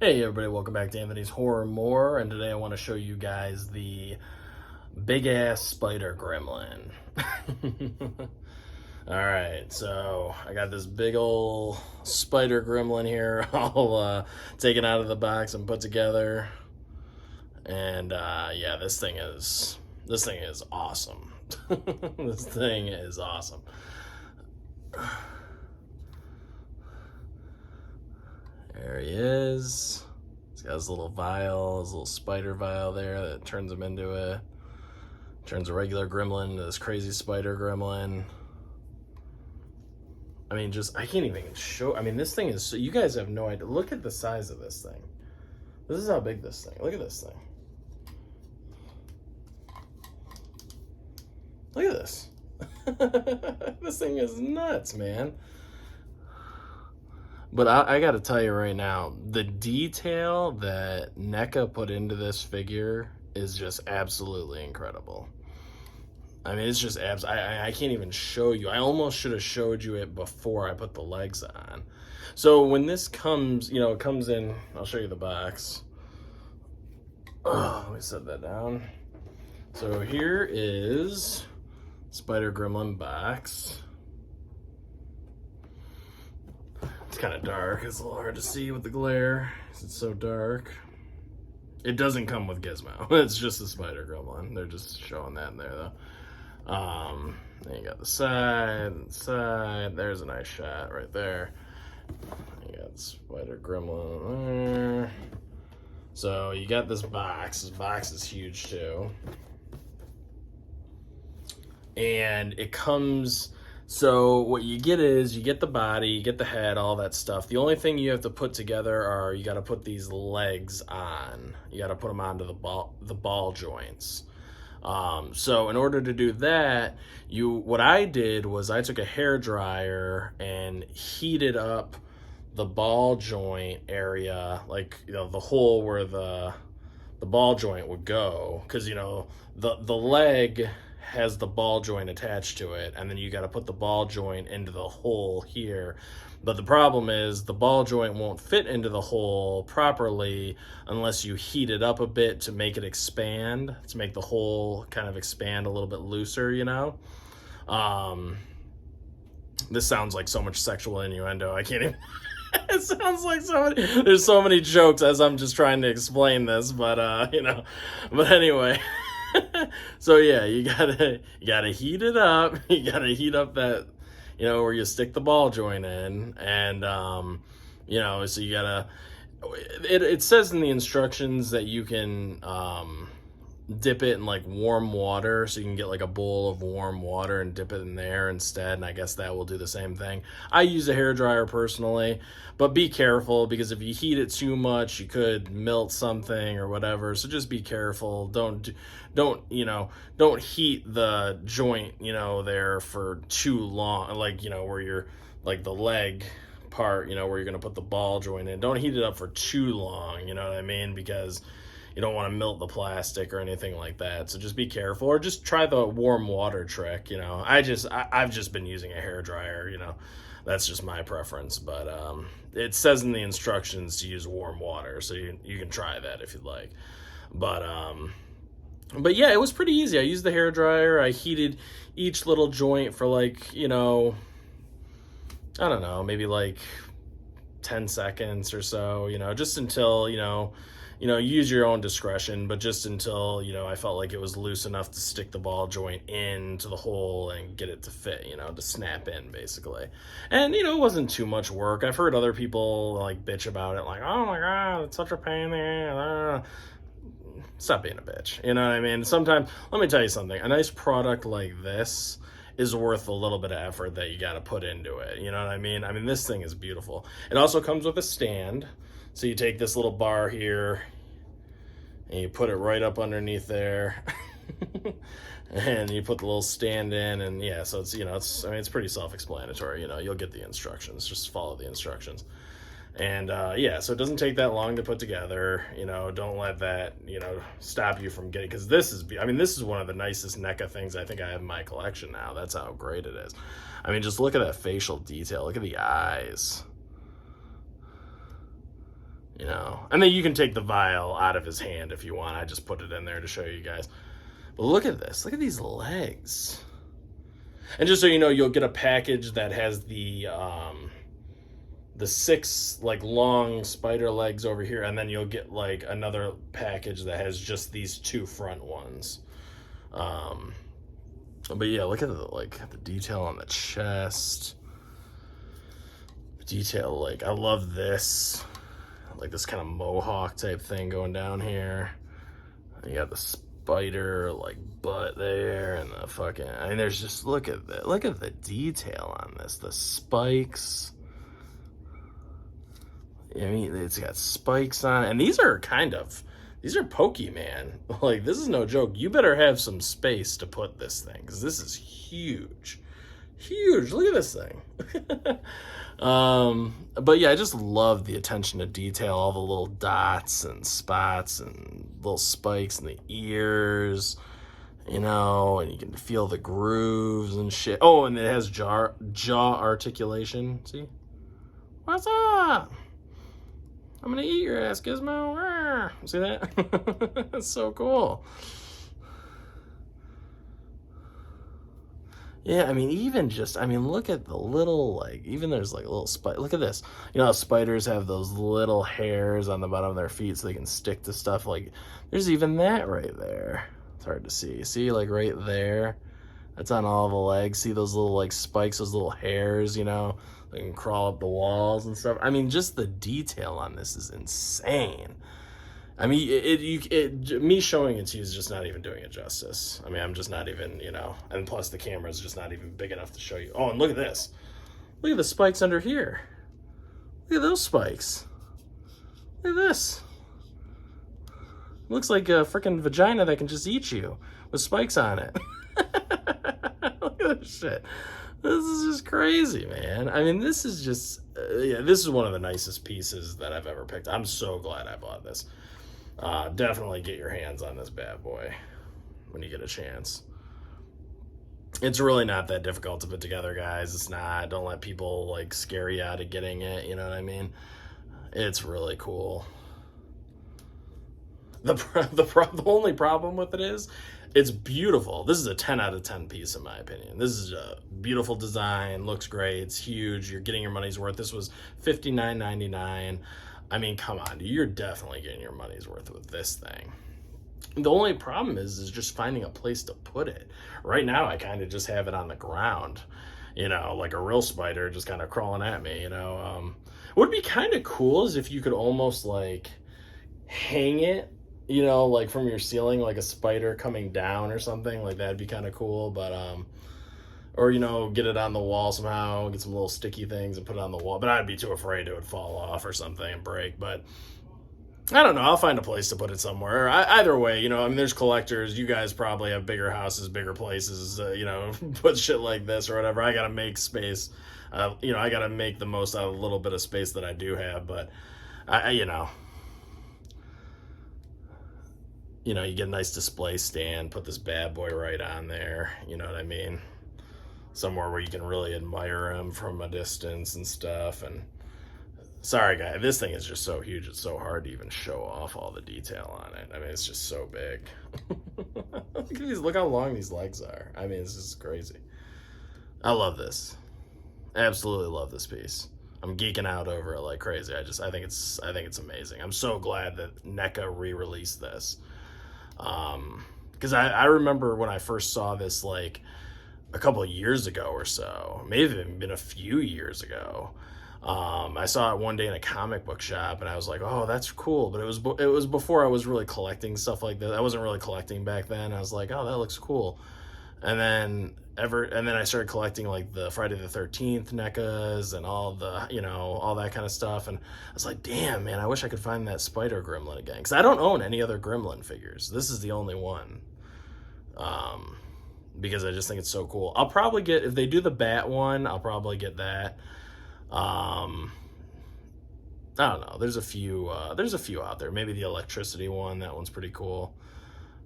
Hey everybody, welcome back to Anthony's Horror More, and today I want to show you guys the big ass spider gremlin. Alright, so I got this big ol' spider gremlin here, all taken out of the box and put together. And yeah, this thing is awesome. This thing is awesome. There he is. He's got his little vial, his little spider vial there that turns him into turns a regular gremlin into this crazy spider gremlin. I mean, I can't even show. I mean, this thing is, you guys have no idea. Look at the size of this thing. This is how big this thing, look at this thing. Look at this. This thing is nuts, man. But I gotta tell you right now, the detail that NECA put into this figure is just absolutely incredible. I mean, it's just I can't even show you. I almost should have showed you it before I put the legs on. So when this comes, it comes in, I'll show you the box. Oh, let me set that down. So here is Spider Gremlin box. It's kind of dark. It's a little hard to see with the glare because it's so dark. It doesn't come with Gizmo. It's just a spider gremlin. They're just showing that in there though. Then you got the side. There's a nice shot right there. You got the spider gremlin there. So you got this box. This box is huge too. And it comes... So what you get is, you get the body, you get the head, all that stuff. The only thing you have to put together are, you got to put these legs on. You got to put them onto the ball joints. So in order to do that, what I did was I took a hair dryer and heated up the ball joint area, like, the hole where the ball joint would go, because the leg has the ball joint attached to it, and then you got to put the ball joint into the hole here. But the problem is, the ball joint won't fit into the hole properly unless you heat it up a bit to make it expand, to make the hole kind of expand a little bit looser, This sounds like so much sexual innuendo. I can't even... It sounds like there's so many jokes as I'm just trying to explain this, but but anyway. So yeah, you gotta heat it up. You gotta heat up that, where you stick the ball joint in, and so you gotta. It says in the instructions that you can dip it in like warm water, so you can get like a bowl of warm water and dip it in there instead, and I guess that will do the same thing. I use a hairdryer personally, but be careful, because if you heat it too much, you could melt something or whatever, so just be careful. Don't heat the joint, there for too long, like, where you're, like, the leg part, where you're gonna put the ball joint in. Don't heat it up for too long, you know what I mean, because you don't want to melt the plastic or anything like that. So just be careful, or just try the warm water trick. I've just been using a hairdryer. That's just my preference. But it says in the instructions to use warm water, so you can try that if you'd like. But yeah, it was pretty easy. I used the hairdryer. I heated each little joint for like, I don't know, maybe like 10 seconds or so. Just until use your own discretion, but just until, I felt like it was loose enough to stick the ball joint into the hole and get it to fit, to snap in, basically. And, it wasn't too much work. I've heard other people, like, bitch about it, like, oh my God, it's such a pain in the ass. Stop being a bitch, you know what I mean? Sometimes, let me tell you something, a nice product like this is worth a little bit of effort that you got to put into it, you know what I mean? I mean, this thing is beautiful. It also comes with a stand. So you take this little bar here and you put it right up underneath there. And you put the little stand in, and yeah, so it's, it's pretty self-explanatory, you'll get the instructions, just follow the instructions. And yeah, so it doesn't take that long to put together, don't let that, stop you from getting, because this is one of the nicest NECA things I think I have in my collection now. That's how great it is. I mean, just look at that facial detail, look at the eyes. you know. And then you can take the vial out of his hand if you want. I just put it in there to show you guys. But look at this. Look at these legs. And just so you know, you'll get a package that has the 6 like long spider legs over here, and then you'll get like another package that has just these 2 front ones. But yeah, look at the detail on the chest. Detail, like, I love this. Like this kind of mohawk type thing going down here. You got the spider like butt there, and the fucking, I mean, there's just, look at the detail on this. The spikes. I mean, it's got spikes on it, and these are pokey, man. Like, this is no joke. You better have some space to put this thing, because this is huge. Look at this thing. But yeah, I just love the attention to detail, all the little dots and spots and little spikes in the ears, you know, and you can feel the grooves and shit. Oh, and it has jaw articulation. See? What's up? I'm gonna eat your ass, Gizmo. See that? That's so cool. Yeah, I mean, look at the little, like, even there's like a little spike. Look at this. You know how spiders have those little hairs on the bottom of their feet so they can stick to stuff? Like, there's even that right there. It's hard to see. See, like, right there? That's on all the legs. See those little, like, spikes, those little hairs, you know? They can crawl up the walls and stuff. I mean, just the detail on this is insane. I mean, me showing it to you is just not even doing it justice. I mean, I'm just not even, you know, and plus the camera is just not even big enough to show you. Oh, and look at this. Look at the spikes under here. Look at those spikes. Look at this. Looks like a freaking vagina that can just eat you with spikes on it. Look at this shit. This is just crazy, man. I mean, this is just, yeah, this is one of the nicest pieces that I've ever picked. I'm so glad I bought this. Definitely get your hands on this bad boy when you get a chance. It's really not that difficult to put together, guys. It's not. Don't let people, like, scare you out of getting it. You know what I mean? It's really cool. The only problem with it is, it's beautiful. This is a 10 out of 10 piece, in my opinion. This is a beautiful design, looks great, it's huge, you're getting your money's worth. This was $59.99. I mean, come on, dude, you're definitely getting your money's worth with this thing. The only problem is just finding a place to put it. Right now, I kind of just have it on the ground, you know, like a real spider just kind of crawling at me, you know. What would be kind of cool is if you could almost, like, hang it, you know, like from your ceiling, like a spider coming down or something. Like, that'd be kind of cool. But or, you know, get it on the wall somehow, get some little sticky things and put it on the wall. But I'd be too afraid it would fall off or something and break. But I don't know, I'll find a place to put it somewhere. Either way, you know, I mean, there's collectors. You guys probably have bigger houses, bigger places, you know, put shit like this or whatever. I gotta make space. You know, I gotta make the most out of a little bit of space that I do have. But you know, you get a nice display stand, put this bad boy right on there, you know what I mean? Somewhere where you can really admire him from a distance and stuff. And sorry, guys, this thing is just so huge, it's so hard to even show off all the detail on it. I mean, it's just so big. Look at these, look how long these legs are. I mean, this is crazy. I love this. Absolutely love this piece. I'm geeking out over it like crazy. I think it's amazing. I'm so glad that NECA re-released this. Because I remember when I first saw this, like, a couple of years ago or so, maybe even been a few years ago. I saw it one day in a comic book shop, and I was like, "Oh, that's cool." But it was before I was really collecting stuff like that. I wasn't really collecting back then. I was like, "Oh, that looks cool," and then I started collecting, like, the Friday the 13th NECAs and all the, you know, all that kind of stuff. And I was like, "Damn, man, I wish I could find that Spider Gremlin again," because I don't own any other Gremlin figures. This is the only one. Because I just think it's so cool. I'll probably get, if they do the bat one, I'll probably get that. I don't know. There's a few out there. Maybe the electricity one. That one's pretty cool.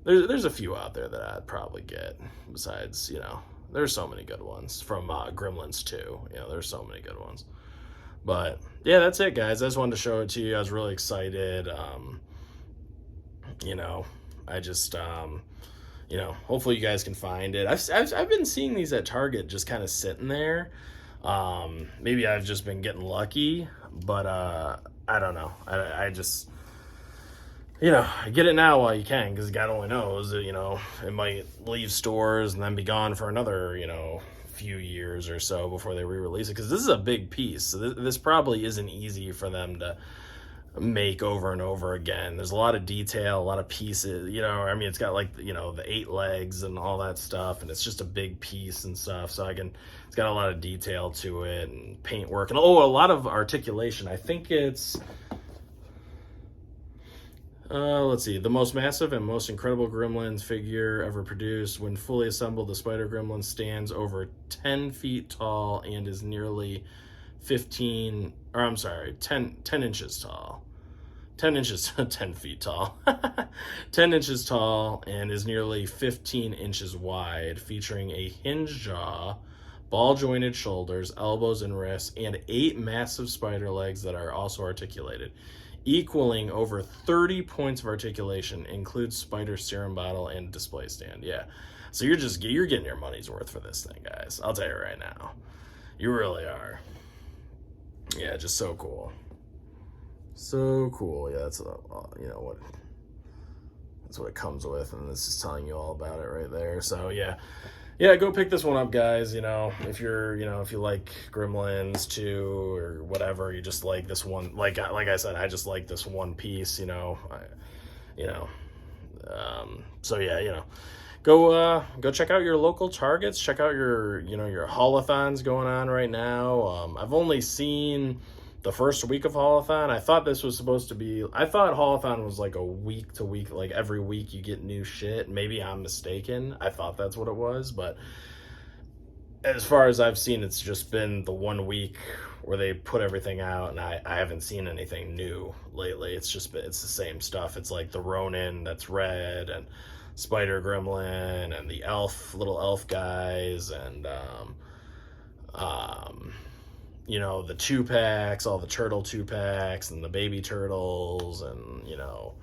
There's a few out there that I'd probably get. Besides, you know, there's so many good ones from Gremlins 2. You know, there's so many good ones. But yeah, that's it, guys. I just wanted to show it to you. I was really excited. You know, I just, you know, hopefully you guys can find it. I've been seeing these at Target just kind of sitting there. Maybe I've just been getting lucky, but I don't know. I just, you know, get it now while you can, because God only knows that, you know, it might leave stores and then be gone for another, you know, few years or so before they re-release it, because this is a big piece. So this probably isn't easy for them to make over and over again. There's a lot of detail, a lot of pieces, you know. I mean, it's got like, you know, the 8 legs and all that stuff, and it's just a big piece and stuff. So it's got a lot of detail to it, and paint work, and a lot of articulation. I think it's let's see, the most massive and most incredible Gremlins figure ever produced. When fully assembled, the Spider Gremlin stands over 10 feet tall and is nearly 10 inches tall. 10 inches, 10 feet tall. 10 inches tall and is nearly 15 inches wide, featuring a hinged jaw, ball-jointed shoulders, elbows, and wrists, and 8 massive spider legs that are also articulated, equaling over 30 points of articulation, includes spider serum bottle and display stand. Yeah, so you're getting your money's worth for this thing, guys. I'll tell you right now, you really are. Yeah, just so cool. So cool. Yeah, that's you know what, that's what it comes with, and this is telling you all about it right there. So yeah, go pick this one up, guys. You know, if you're, you know, if you like Gremlins too, or whatever, you just like this one. Like I said, I just like this one piece. You know, so yeah, you know, go check out your local Targets. Check out your, you know, your haulathons going on right now. I've only seen the first week of haulathon. I thought haulathon was like a week to week, like every week you get new shit. Maybe I'm mistaken. I thought that's what it was, but as far as I've seen, it's just been the 1 week where they put everything out, and I haven't seen anything new lately. It's the same stuff. It's like the Ronin that's red, and Spider Gremlin, and the little elf guys, and you know, the 2-packs, all the turtle 2-packs, and the baby turtles, and, you know,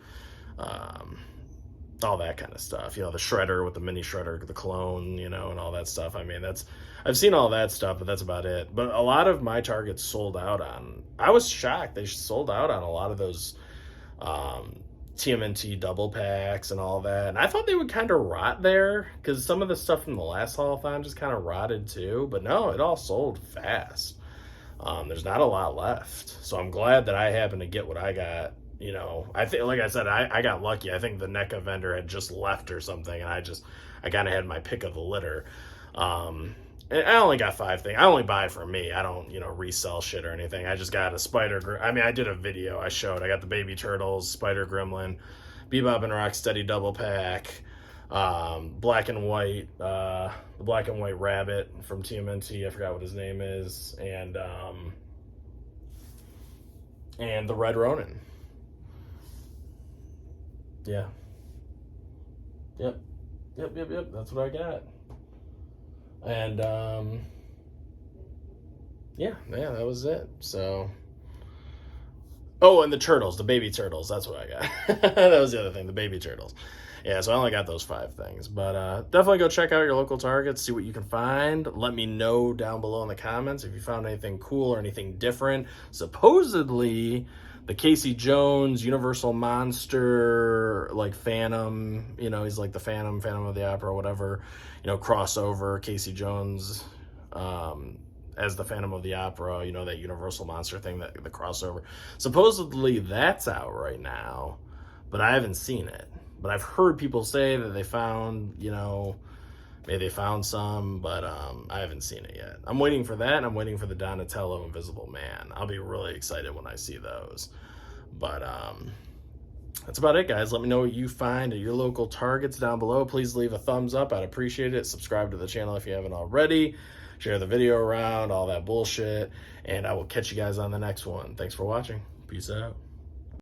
all that kind of stuff. You know, the shredder with the mini shredder, the clone, you know, and all that stuff. I mean, I've seen all that stuff, but that's about it. But a lot of my Targets sold out on, I was shocked, they sold out on a lot of those TMNT double packs and all that. And I thought they would kind of rot there, because some of the stuff from the last haulathon just kind of rotted too. But no, it all sold fast. There's not a lot left. So I'm glad that I happened to get what I got. You know, I think, like I said, I got lucky. I think the NECA vendor had just left or something, and I kind of had my pick of the litter. And I only got 5 things. I only buy for me. I don't, you know, resell shit or anything. I just got a I did a video I showed. I got the baby turtles, Spider Gremlin, Bebop and Rocksteady double pack, black and white, the black and white rabbit from TMNT. I forgot what his name is, and the red Ronin. Yeah. Yep. That's what I got. And yeah, that was it. So, oh, and the turtles, the baby turtles. That's what I got. That was the other thing, the baby turtles. Yeah, so I only got those 5 things. But definitely go check out your local Targets, see what you can find. Let me know down below in the comments if you found anything cool or anything different. Supposedly, the Casey Jones Universal Monster, like Phantom, you know, he's like the Phantom of the Opera, whatever, you know, crossover, Casey Jones as the Phantom of the Opera, you know, that Universal Monster thing, the crossover. Supposedly that's out right now, but I haven't seen it. But I've heard people say that they found, you know, maybe they found some, but I haven't seen it yet. I'm waiting for that, and I'm waiting for the Donatello Invisible Man. I'll be really excited when I see those. But that's about it, guys. Let me know what you find at your local Targets down below. Please leave a thumbs up. I'd appreciate it. Subscribe to the channel if you haven't already. Share the video around, all that bullshit. And I will catch you guys on the next one. Thanks for watching. Peace out.